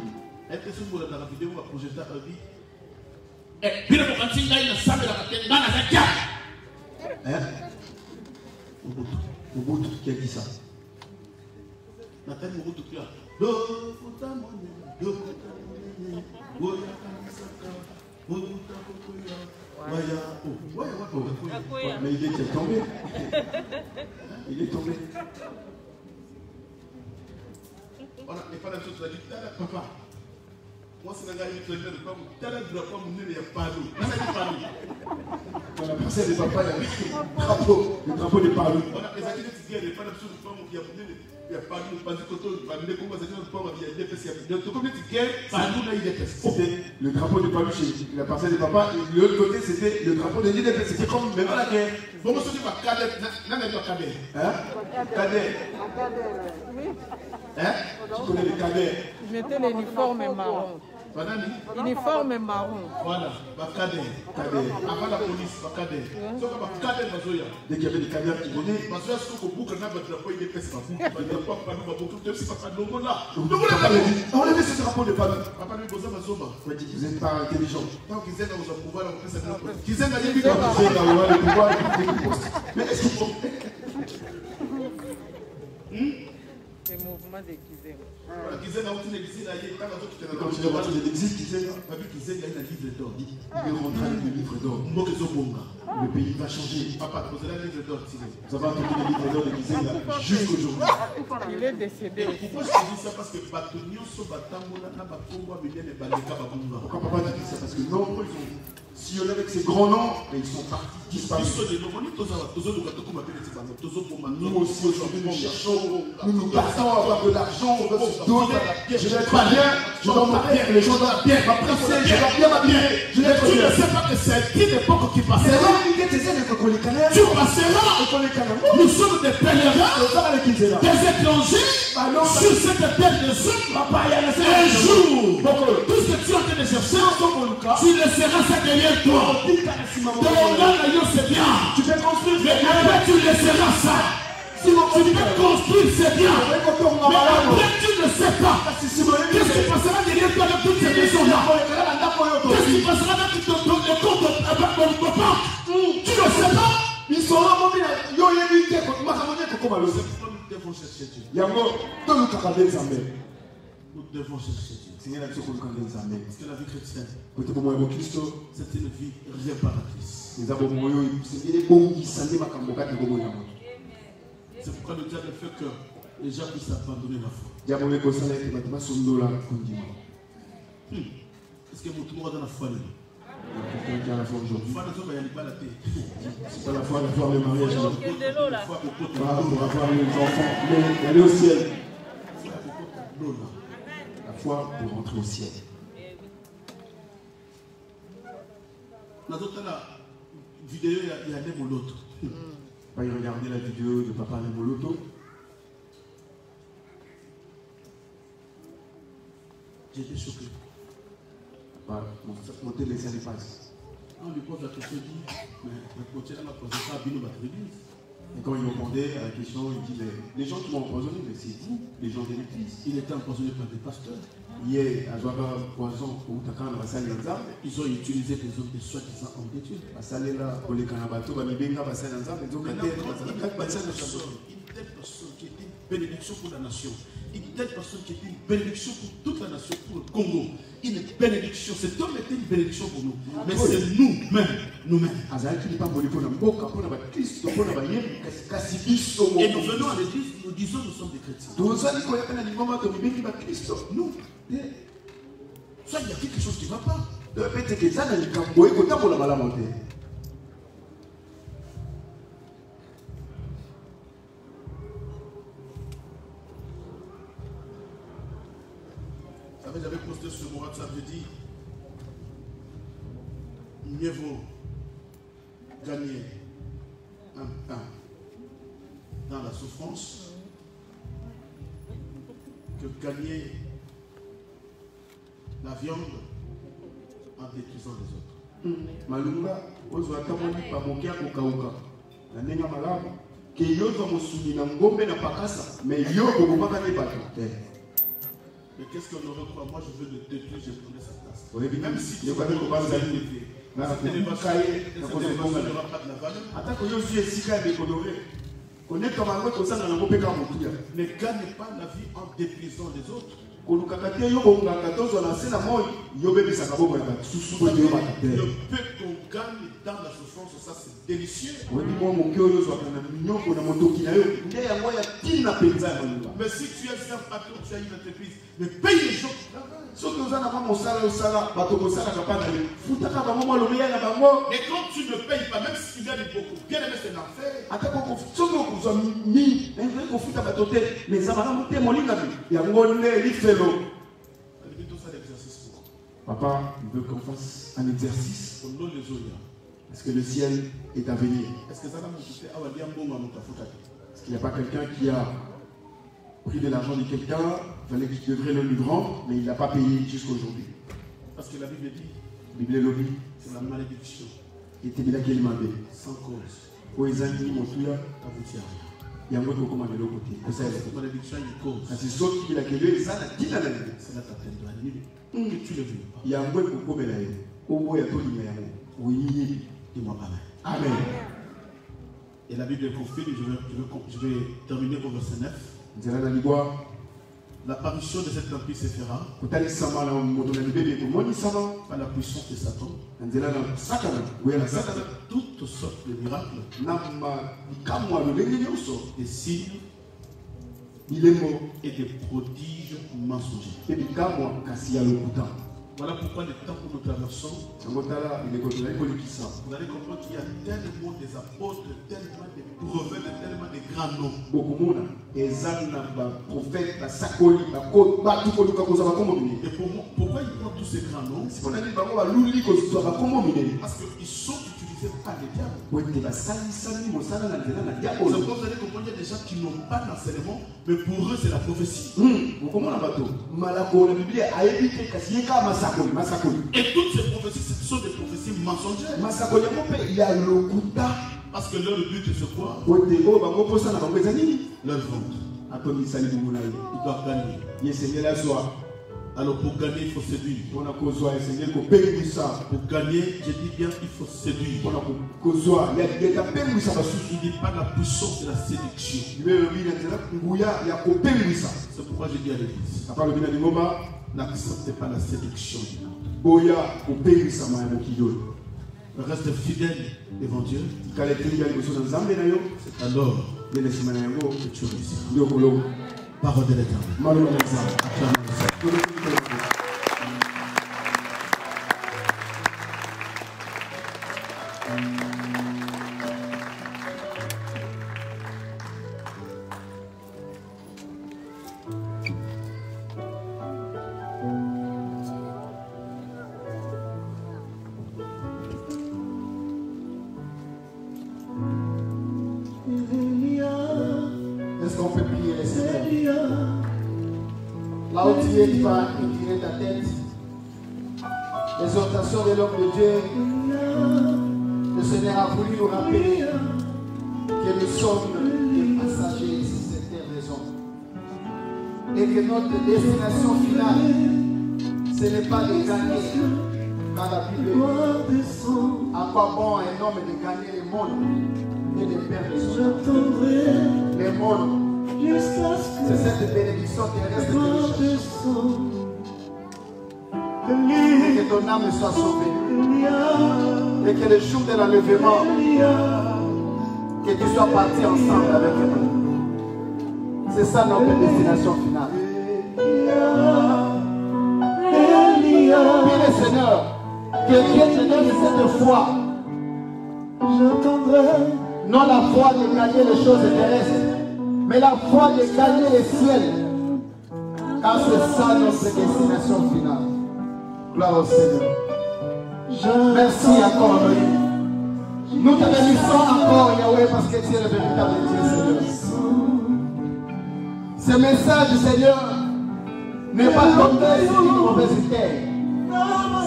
Hein? Mobutu qui a dit ça. Mais il était tombé. Il est tombé. Voilà, et pas la chose, tu as dit, papa. Moi, c'est la gare de comme tel drapeau, il n'y a pas d'eau. Dans la pensée de papa, il y a le drapeau de Paris. On a les activités qui viennent, pas la chose, il y a il n'y a pas de pas de côté, pas de comment ça il y a des personnes. Donc, comme tu gagnes, pas de il y a des personnes. C'était le drapeau de Paris chez la parcelle de papa, et de l'autre côté, c'était le drapeau de l'IDP. C'était comme même la guerre. Bon, moi, je dis pas cadet, non, mais pas cadet. Hein? Cadet. Hein? Tu connais les cadets? Je mettais l'uniforme marron. Uniforme marron. Voilà, pas cadet. Avant la police, pas cadet. Sauf que pas cadet, dès qu'il y avait des cadets qui venaient, parce que ce que beaucoup de drapeau, il est fait pas on levait ce drapeau de Paris. Papa lui posait ma somme. Vous n'êtes pas intelligent. Tant qu'ils aiment au pouvoir, on fait ça. Qu'ils aiment le pouvoir, mais est-ce qu'il faut... Le mouvement de Kizem. Quand tu vois les exils, Kizem a un livre d'or. Il rentre avec le livre d'or. Le pays va changer. Papa, vous avez un livre d'or. Vous avez entendu le livre d'or de Kizem jusqu'aujourd'hui. Il est décédé aussi. Pourquoi je dis ça? Parce que pourquoi papa dit ça? Parce que nombreux ils ont sillonné avec ces grands noms, mais ils sont partis disparus. Nous aussi aujourd'hui nous cherchons, nous nous battons à avoir de l'argent, on veut se donner. Je n'ai pas bien, je dois m'habiller, les gens doivent bien m'apprécier, je dois bien m'habiller. Je n'ai pas bien. Tu ne sais pas que c'est une époque qui passera. Tu passeras. Nous sommes des pèlerins, des étrangers sur cette terre de Zoum. Un jour, tout ce que tu es en train de chercher, tu laisseras ça derrière toi. C'est bien. Tu peux construire, mais après tu laisseras ça. Tu peux construire, c'est bien. Mais après tu ne sais pas. Qu'est-ce qui passera derrière toi dans toutes ces maisons-là? Qu'est-ce qui passera dans ton papa? Tu ne sais pas. Ils sont là, mon bien. Yo, il y a Nous devons chercher Dieu. Seigneur, Parce que la vie chrétienne, côté pour moi, c'est une vie réparatrice. nous avons C'est pourquoi le diable fait que les gens puissent abandonner la foi. Est-ce que tout le monde a la foi? Quelqu'un qui a la foi aujourd'hui. C'est pas la foi le mariage. La foi pour avoir les enfants, mais aller au ciel. La foi pour rentrer au ciel. Dans d'autres vidéos, il y a des molotos. Pas y regarder la vidéo de Papa Nemoloto. J'étais choqué. Mon téléphone passe. On lui pose la question, il dit, mais le coach n'a pas posé ça à Bino l'église. Et quand il répondait à la question, il dit, mais les gens qui m'ont empoisonné, mais c'est vous, les gens de l'église. Il était empoisonné par des pasteurs. Hier, à Joaba Poisson, ils ont utilisé des hommes de soi-disant hommes de Dieu. Maintenant, une telle personne qui était bénédiction pour la nation. Une telle personne qui était une bénédiction pour toute la nation, pour le Congo. Une bénédiction. Cet homme était une bénédiction pour nous. Mais c'est nous-mêmes. Nous-mêmes. Et nous venons à l'église, nous disons nous sommes des chrétiens. Nous. Ça, il y a quelque chose qui ne va pas. J'avais posté sur mon WhatsApp, j'ai dit mieux vaut gagner un pain dans la souffrance que gagner la viande en détruisant les autres. Malunga, ozo atamoni pamokia kokauka. Na nenga malamu ke yozo musuni na ngombe na pakasa, mais yo kokubaka ne bato. Mais qu'est-ce qu'on aurait quoi? Moi je veux le détruire, je prendrai sa place. Même si tu ne pas de ne gagne pas la vie en détruisant les autres. Le peu qu'on gagne dans la souffrance, ça c'est délicieux. Mais si tu es un patron, tu as une entreprise, mais paye les gens qui travaillent. Et quand tu ne payes pas, même si tu gagnes beaucoup, bien aimé c'est l'enfer. Papa, il veut qu'on fasse un exercice. Est-ce que le ciel est à venir? Est-ce qu'il n'y a pas quelqu'un qui a pris de l'argent de quelqu'un, fallait qu'il devrait le lui rendre, mais il n'a pas payé jusqu'à aujourd'hui? Parce que la Bible dit, c'est la malédiction. Et tu là qu'il m'a dit. Sans cause. Où les amis m'ont tué, il y a un autre comment de l'autre côté. C'est la malédiction, une cause. C'est ce qui l'a créé, ça l'a dit la vie. C'est là ta tête de la nuit. Tu le veux pas. Il y a un autre qui l'a dit. Au bout, il y a tout le monde. Oui, dis-moi amen. Amen. Et la Bible confirme, je vais terminer au verset 9. L'apparition de cet empire se fera par la puissance de Satan. Toutes sortes de miracles, des signes et des prodiges mensongers. Voilà pourquoi le temps que nous traversons, vous allez comprendre qu'il y a tellement des apôtres, tellement des prophètes, tellement de grands noms. Et pourquoi ils prennent tous ces grands noms? Parce qu'ils sont utilisés par les diables. C'est pourquoi vous allez comprendre qu'il y a des gens qui n'ont pas d'enseignement, mais pour eux c'est la prophétie. Et toutes ces prophéties, ce sont des prophéties mensongères. Parce que leur but c'est quoi? Leur vente. Ils doivent gagner. Alors pour gagner, il faut séduire. Pour gagner, je dis bien, il faut séduire. Il n'est pas la puissance de la séduction. C'est pourquoi je dis à l'église, n'acceptez pas la séduction du monde. Reste fidèle devant Dieu. C'est alors que tu réussis. Parole de l'Éternel. Est-ce qu'on peut prier les Seigneur? Là où tu es, tu vas incliner ta tête. L'exhortation de l'homme de Dieu, le Seigneur a voulu nous rappeler que nous sommes des passagers sur cette terre raison. Et que notre destination finale, ce n'est pas de gagner. Car la Bible dit, à quoi bon un homme de gagner le monde et de perdre son âme? Le monde C'est cette bénédiction qui reste de que ton âme soit sauvée. Et que le jour de l'enlèvement, que tu sois parti ensemble avec nous. C'est ça notre destination finale. Prie le Seigneur, que Dieu te donne cette foi. Non la foi de gagner les choses terrestres, mais la foi de gagner les ciels. Car c'est ça notre destination finale. Gloire au Seigneur. Merci encore, Elohim. Nous te bénissons encore, Yahweh, parce que tu es le véritable Dieu, Seigneur. Ce message, Seigneur, n'est pas tombé sur une mauvaise terre.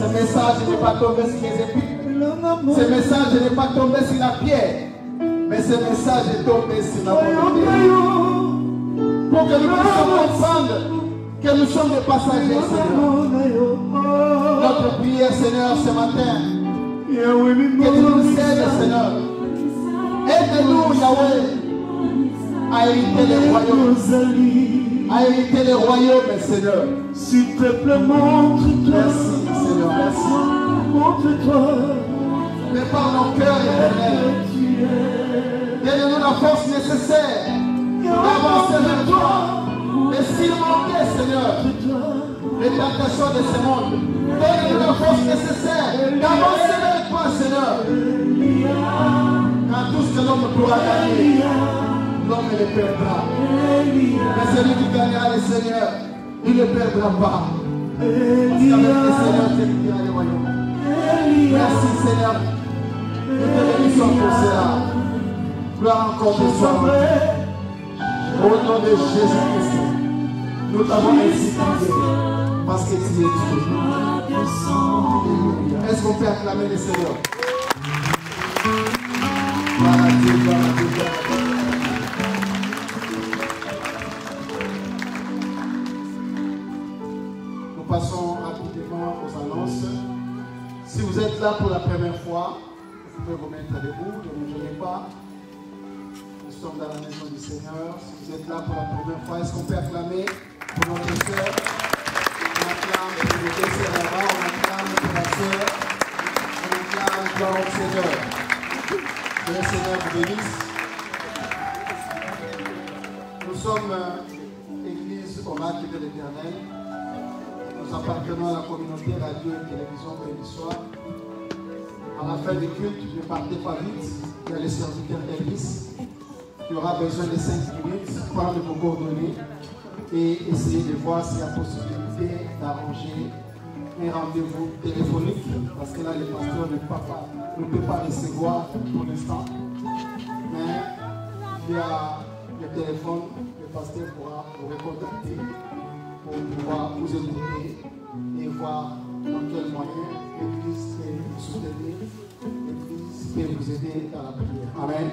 Ce message n'est pas tombé sur les épines. Ce message n'est pas tombé sur la pierre. Mais ce message est tombé sur la volonté. Pour que nous puissions comprendre que nous sommes des passagers, Seigneur. Notre prière, Seigneur, ce matin, que tu nous aides, Seigneur. Aide-nous, Yahweh, à hériter les royaumes. À hériter les royaumes, Seigneur. S'il te plaît, montre-toi. Merci, Seigneur, merci. Montre-toi. Prépare nos cœurs, éternels. Donne-nous la force nécessaire d'avancer vers toi. Et s'il manquait, Seigneur, les tentations de ce monde, donne-nous la force nécessaire d'avancer vers toi, Seieur. Car tout ce que l'homme pourra gagner, l'homme le perdra. Mais celui qui gagnera le Seigneur, il ne perdra pas. Parce qu'avec le Seigneur, tu hériteras le royaume. Merci, Seigneur. Nous te bénissons pour cela. Gloire encore de soi. Au nom de Jésus-Christ, nous t'avons ainsi prié parce que tu es Dieu. Est-ce qu'on peut acclamer le Seigneur? Gloire à Dieu, gloire à Dieu, gloire à Dieu. Nous passons rapidement aux annonces. Si vous êtes là pour la première fois, vous pouvez vous mettre debout, ne vous gênez pas. Nous sommes dans la maison du Seigneur. Si vous êtes là pour la première fois, est-ce qu'on peut acclamer pour notre sœur? On acclame pour les deux sœurs là-bas, on acclame pour la sœur. On acclame gloire au Seigneur. Que le Seigneur vous bénisse. Nous sommes Église au lac de l'Éternel. Nous appartenons à la communauté radio et télévision du soir. À la fin du culte, ne partez pas vite. Il y a le serviteur Elvis qui aura besoin de 5 minutes. Prendre vos coordonnées et essayer de voir s'il y a possibilité d'arranger un rendez-vous téléphonique. Parce que là, le pasteur ne peut pas recevoir pour l'instant. Mais via le téléphone, le pasteur pourra vous recontacter pour pouvoir vous écouter et voir dans quel moyen l'Église peut vous soutenir, l'Église peut vous aider dans la prière. Amen.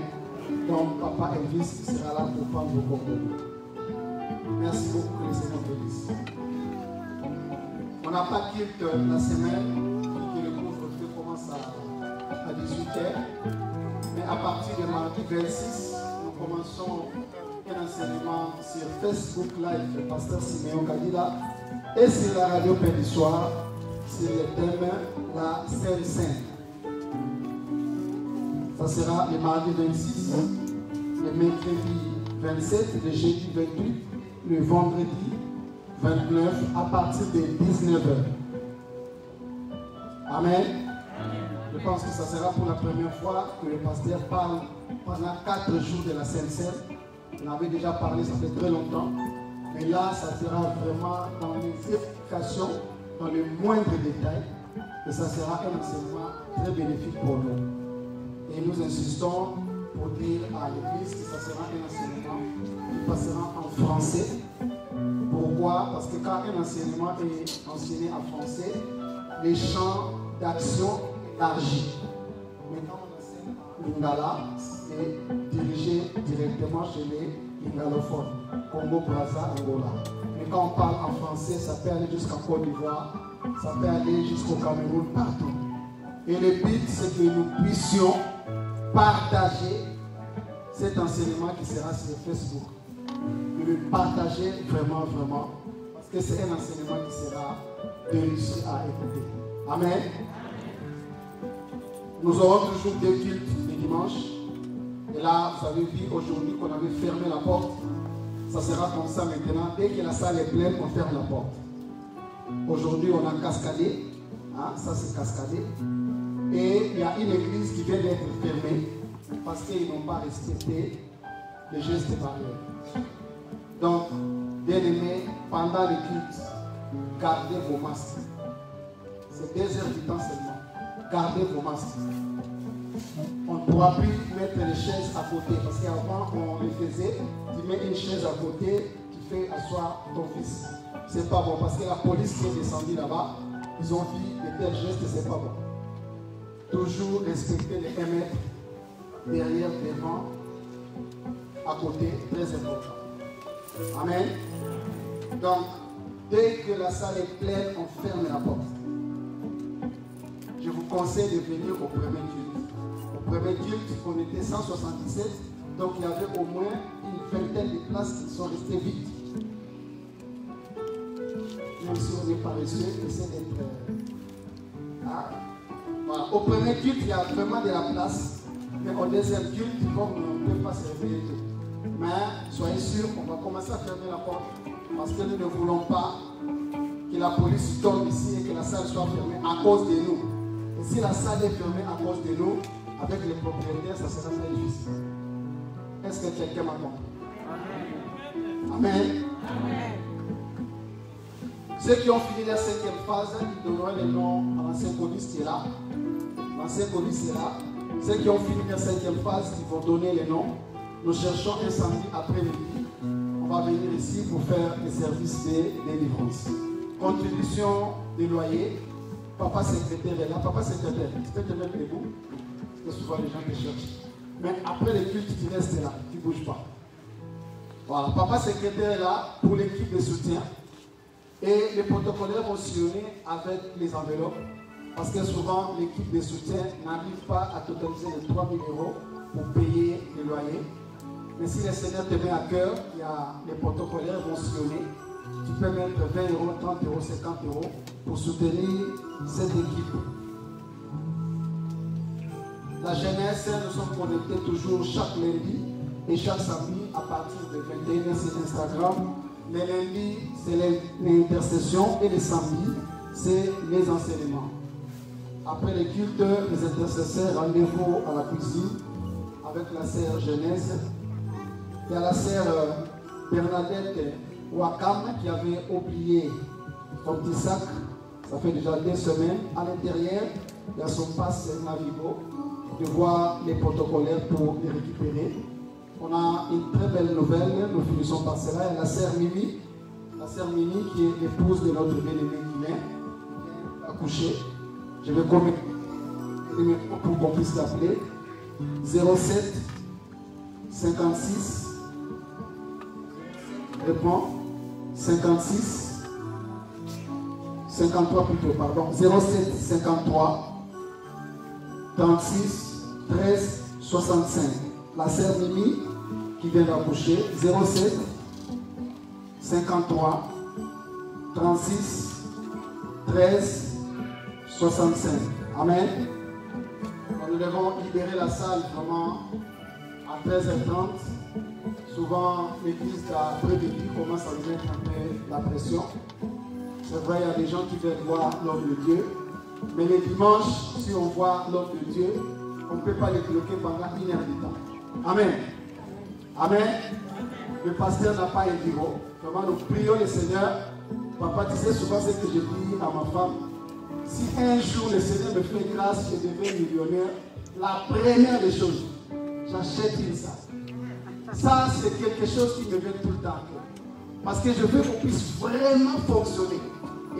Donc, Papa Elvis sera là pour prendre vos coordonnées. Merci beaucoup, que le Seigneur bénisse. On n'a pas quitté la semaine, que le couvre-feu commence à 18h. Mais à partir de mardi 26, nous commençons un enseignement sur Facebook Live, le pasteur Siméon Kadila, et sur la radio Paix du Soir, sur le thème la Sainte Sainte. Ça sera le mardi 26, le mercredi 27, le jeudi 28, le vendredi 29, à partir de 19h. Amen. Je pense que ça sera pour la première fois que le pasteur parle pendant 4 jours de la Sainte Sainte. On avait déjà parlé, ça fait très longtemps. Mais là, ça sera vraiment dans les explications, dans les moindres détails. Et ça sera un enseignement très bénéfique pour nous. Et nous insistons pour dire à l'Église que ça sera un enseignement qui passera en français. Pourquoi? Parce que quand un enseignement est enseigné en français, les champs d'action élargissent. Mais quand on enseigne en lingala, c'est dirigé directement chez les lingalophones, Congo, Brazza, Angola. Mais quand on parle en français, ça peut aller jusqu'en Côte d'Ivoire, ça peut aller jusqu'au Cameroun, partout. Et le but, c'est que nous puissions partager cet enseignement qui sera sur Facebook. le partager vraiment, vraiment. Parce que c'est un enseignement qui sera délicieux à écouter. Amen. Nous aurons toujours 2 cultes les dimanches. Et là, vous avez vu aujourd'hui qu'on avait fermé la porte. Ça sera comme ça maintenant. Dès que la salle est pleine, on ferme la porte. Aujourd'hui, on a cascadé. Hein, ça, c'est cascadé. Et il y a une église qui vient d'être fermée parce qu'ils n'ont pas respecté les gestes barrières. Donc, bien aimés, pendant les cultes, gardez vos masques. C'est 2 heures du temps seulement. Gardez vos masques. On ne pourra plus mettre les chaises à côté parce qu'avant on les faisait. Tu mets une chaise à côté, tu fais asseoir ton fils. C'est pas bon parce que la police qui est descendue là-bas, ils ont dit de tels gestes, c'est pas bon. Toujours respecter les 1 mètre derrière, devant, à côté, très important. Amen. Donc, dès que la salle est pleine, on ferme la porte. Je vous conseille de venir au premier culte. Au premier culte, on était 177, donc il y avait au moins une vingtaine de places qui sont restées vides. Même si on est paresseux, essayez d'être... Voilà. Au premier culte, il y a vraiment de la place, mais au deuxième culte, comme on ne peut pas se réveiller tout. Mais soyez sûrs, on va commencer à fermer la porte parce que nous ne voulons pas que la police tombe ici et que la salle soit fermée à cause de nous. Et si la salle est fermée à cause de nous, avec les propriétaires, ça sera très difficile. Est-ce que quelqu'un m'a compris? Amen. Amen. Ceux qui ont fini la 5e phase, ils donneront les noms à l'ancien police qui est là. L'ancien police est là. Ceux qui ont fini la 5e phase, ils vont donner les noms. Nous cherchons un samedi après-midi. On va venir ici pour faire les services de délivrance. Contribution des loyers. Papa secrétaire est là. Papa secrétaire, tu peux te mettre debout. Parce que souvent les gens te cherchent. Mais après les cultes, tu restes là. Tu ne bouges pas. Voilà. Papa secrétaire est là pour l'équipe de soutien. Et les protocolaires vont sillonner avec les enveloppes. Parce que souvent, l'équipe de soutien n'arrive pas à totaliser les 3 000 € pour payer les loyers. Mais si le Seigneur te met à cœur, il y a les protocolaires vont sillonner. Tu peux mettre 20 €, 30 €, 50 € pour soutenir cette équipe. La jeunesse, nous sommes connectés toujours chaque lundi et chaque samedi à partir de 21 h sur Instagram. Les lundis, c'est l'intercession et les samedis, c'est les enseignements. Après les cultes, les intercesseurs, rendez-vous à la cuisine avec la sœur jeunesse. Il y a la sœur Bernadette Wakam qui avait oublié son petit sac. Ça fait déjà 2 semaines. À l'intérieur, il y a son passe Navigo. De voir les protocolaires pour les récupérer. On a une très belle nouvelle. Nous finissons par cela. Il y a la sœur Mimi. La sœur Mimi qui est l'épouse de notre bien-aimé Guilain, qui est accouchée. Je vais commettre pour qu'on puisse l'appeler. 07 56 réponds 56 53 plutôt, pardon. 07 53 36 13 65. La sœur Mimi qui vient d'accoucher. 07 53 36 13 65. Amen. Nous devons libérer la salle vraiment à 13h30. Souvent, l'église d'après-midi commence à nous mettre un peu la pression. C'est vrai, il y a des gens qui viennent voir l'homme de Dieu. Mais les dimanches, si on voit l'homme de Dieu, on ne peut pas les bloquer pendant 1 heure de temps. Amen. Amen. Le pasteur n'a pas un bureau. Vraiment, nous prions le Seigneur. Papa, tu sais souvent ce que je dis à ma femme. Si un jour le Seigneur me fait grâce, je deviens millionnaire, la première des choses, j'achète une salle. Ça, c'est quelque chose qui me vient tout le temps. Parce que je veux qu'on puisse vraiment fonctionner.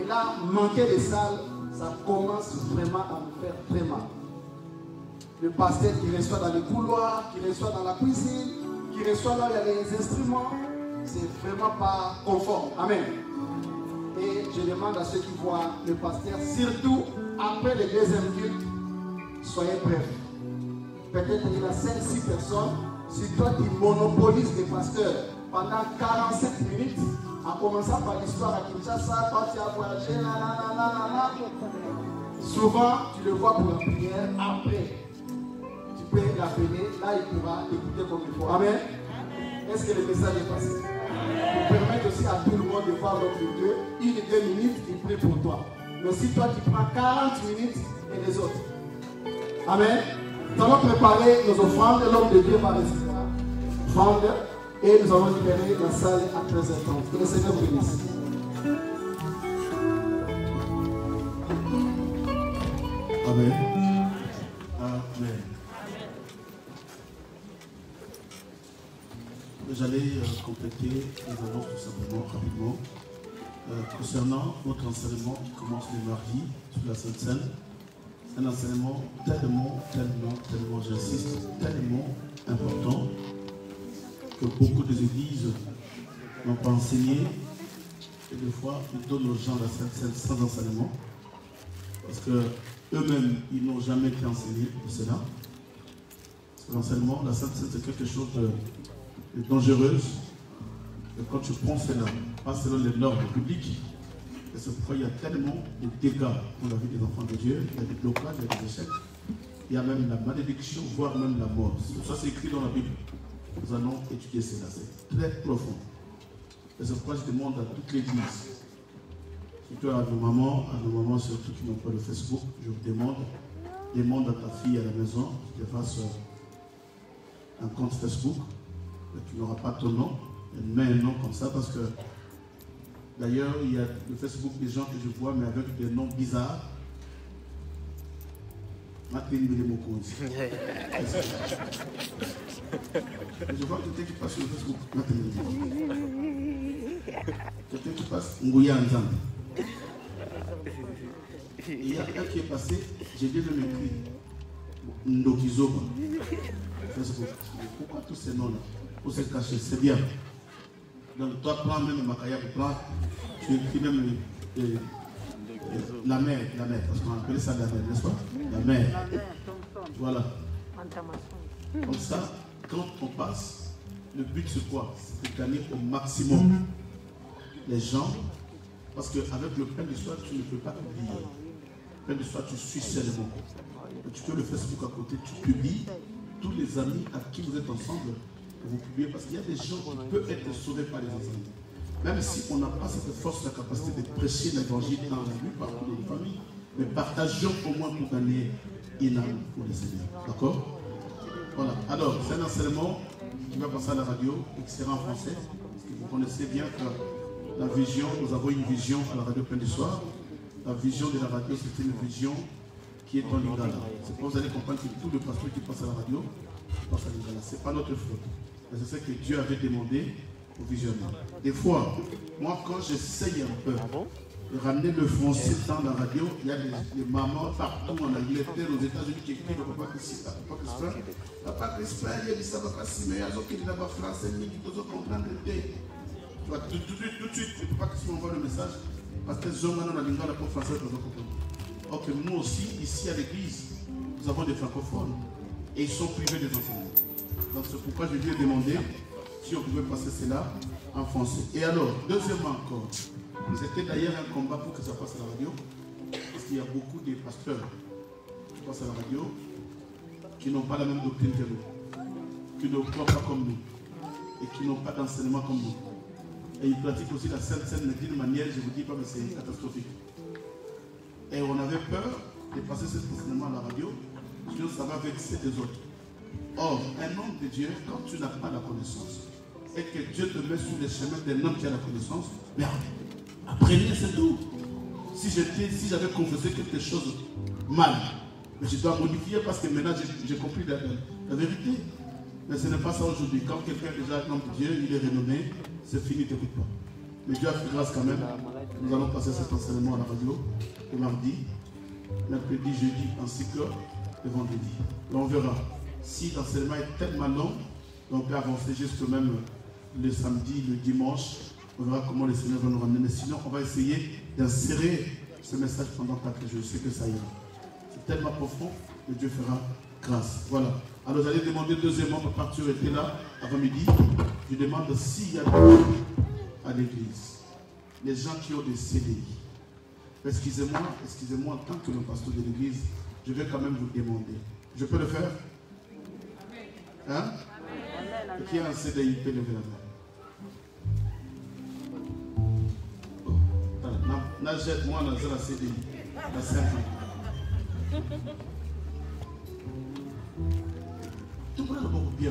Et là, manquer de salles, ça commence vraiment à me faire très mal. Le pasteur qui reçoit dans les couloirs, qui reçoit dans la cuisine, qui reçoit là où il y a les instruments, c'est vraiment pas conforme. Amen. Et je demande à ceux qui voient le pasteur, surtout après le deuxième culte, soyez prêts. Peut-être qu'il y a 5-6 personnes. Si toi tu monopolises les pasteurs pendant 45 minutes, en commençant par l'histoire à Kinshasa, quand tu as voyagé, souvent tu le vois pour la prière, après tu peux l'appeler, là il pourra écouter comme il faut. Amen. Est-ce que le message est passé? Pour permettre aussi à tout le monde de voir notre Dieu, 1 ou 2 minutes, il prie pour toi. Mais si toi tu prends 40 minutes et les autres. Amen. Nous allons préparer nos offrandes, l'homme de Dieu va rester là, offrande, et nous allons libérer la salle à 13h30. Que le Seigneur vous bénisse. Amen. Amen. J'allais compléter les annonces tout simplement, rapidement. Concernant notre enseignement qui commence le mardi sur la Sainte Seine, c'est un enseignement tellement, j'insiste, tellement important que beaucoup des églises n'ont pas enseigné et des fois ils donnent aux gens la Sainte Seine sans enseignement parce que eux-mêmes ils n'ont jamais été enseignés de cela. Parce que l'enseignement, la Sainte Seine c'est quelque chose de dangereuse et quand tu prends cela, pas selon les normes publiques, et c'est pourquoi il y a tellement de dégâts pour la vie des enfants de Dieu, il y a des blocages, il y a des échecs, il y a même la malédiction, voire même la mort. Ça c'est écrit dans la Bible. Nous allons étudier cela, c'est très profond. Et c'est pourquoi je demande à toute l'église, surtout à nos mamans surtout qui n'ont pas de Facebook, je vous demande à ta fille à la maison que tu fasses un compte Facebook, mais tu n'auras pas ton nom, mets un nom comme ça parce que d'ailleurs il y a le Facebook des gens que je vois mais avec des noms bizarres. Je vois quelqu'un qui passe sur le Facebook. Quelqu'un qui passe Ngouya Nzambe. Il y a un qui est passé, j'ai dit le mépris. Ndokizoba. Facebook. Pourquoi tous ces noms-là? Pour se cacher, c'est bien. Donc toi, prends même Makaya, tu écris même la mer, parce qu'on appelle ça la mer, n'est-ce pas? La mer. Voilà. Comme ça, quand on passe, le but c'est quoi? C'est de gagner au maximum les gens, parce qu'avec le pain du soir, tu ne peux pas oublier. Le pain du soir, tu suis seulement. Tu fais le Facebook à côté, tu publies tous les amis à qui vous êtes ensemble, que vous publiez, parce qu'il y a des gens qui peuvent être sauvés par les enseignements. Même si on n'a pas cette force, la capacité de prêcher l'évangile dans la rue, partout dans les familles, mais partageons au moins pour gagner une âme pour les Seigneurs. D'accord? Voilà. Alors, c'est un enseignement qui va passer à la radio et qui sera en français. Parce que vous connaissez bien que la vision, nous avons une vision à la radio Pain du Soir. La vision de la radio, c'est une vision qui est en Lingala. C'est pour vous allez comprendre que tous les pasteurs qui passent à la radio, passent à Lingala. Ce n'est pas notre faute. Mais c'est ce que Dieu avait demandé au visionnaire. Des fois, moi quand j'essaye un peu de ramener le français dans la radio, il y a des mamans partout en Angleterre, aux États-Unis qui écrivent Papa Crispin, Papa Crispin, il dit ça, Papa Crispin, il y a des gens qui disent français, mais qui doivent comprendre le thé. Tu vois, tout de suite, Papa Crispin envoie le message, parce que Jean Manon a l'ingénieur pour français, ils doivent comprendre. Or que nous aussi, ici à l'église, nous avons des francophones, et ils sont privés des enseignements. Donc c'est pourquoi je lui ai demandé si on pouvait passer cela en français. Et alors, deuxièmement encore, c'était d'ailleurs un combat pour que ça passe à la radio, parce qu'il y a beaucoup de pasteurs qui passent à la radio, qui n'ont pas la même doctrine que nous, qui ne croient pas comme nous, et qui n'ont pas d'enseignement comme nous. Et ils pratiquent aussi la Sainte Seine d'une manière, je ne vous dis pas, mais c'est catastrophique. Et on avait peur de passer cet enseignement à la radio, sinon ça va vexer les autres. Or, un homme de Dieu, quand tu n'as pas la connaissance, et que Dieu te met sur les chemins d'un homme qui a la connaissance, mais apprenez, c'est tout. Si j'avais confessé quelque chose mal, mais je dois modifier parce que maintenant j'ai compris la vérité. Mais ce n'est pas ça aujourd'hui. Quand quelqu'un est déjà un homme de Dieu, il est renommé, c'est fini, tu n'écoutes pas. Mais Dieu a fait grâce quand même. Nous allons passer cet enseignement à la radio le mardi, mercredi, jeudi, ainsi que le vendredi. Et on verra. Si l'enseignement est tellement long, on peut avancer jusqu'à même le samedi, le dimanche. On verra comment le Seigneur va nous ramener. Mais sinon, on va essayer d'insérer ce message pendant 4 jours. Je sais que ça ira. C'est tellement profond que Dieu fera grâce. Voilà. Alors j'allais demander deuxièmement, papa, tu étais là avant midi. Je demande s'il y a des gens à l'église, les gens qui ont des CDI. Excusez-moi, en tant que le pasteur de l'église, je vais quand même vous demander. Je peux le faire? Hein? Et qui a un CDI, peut lever la main. Moi, on a la CDI. La 5 ans. Tout le monde a beaucoup bien.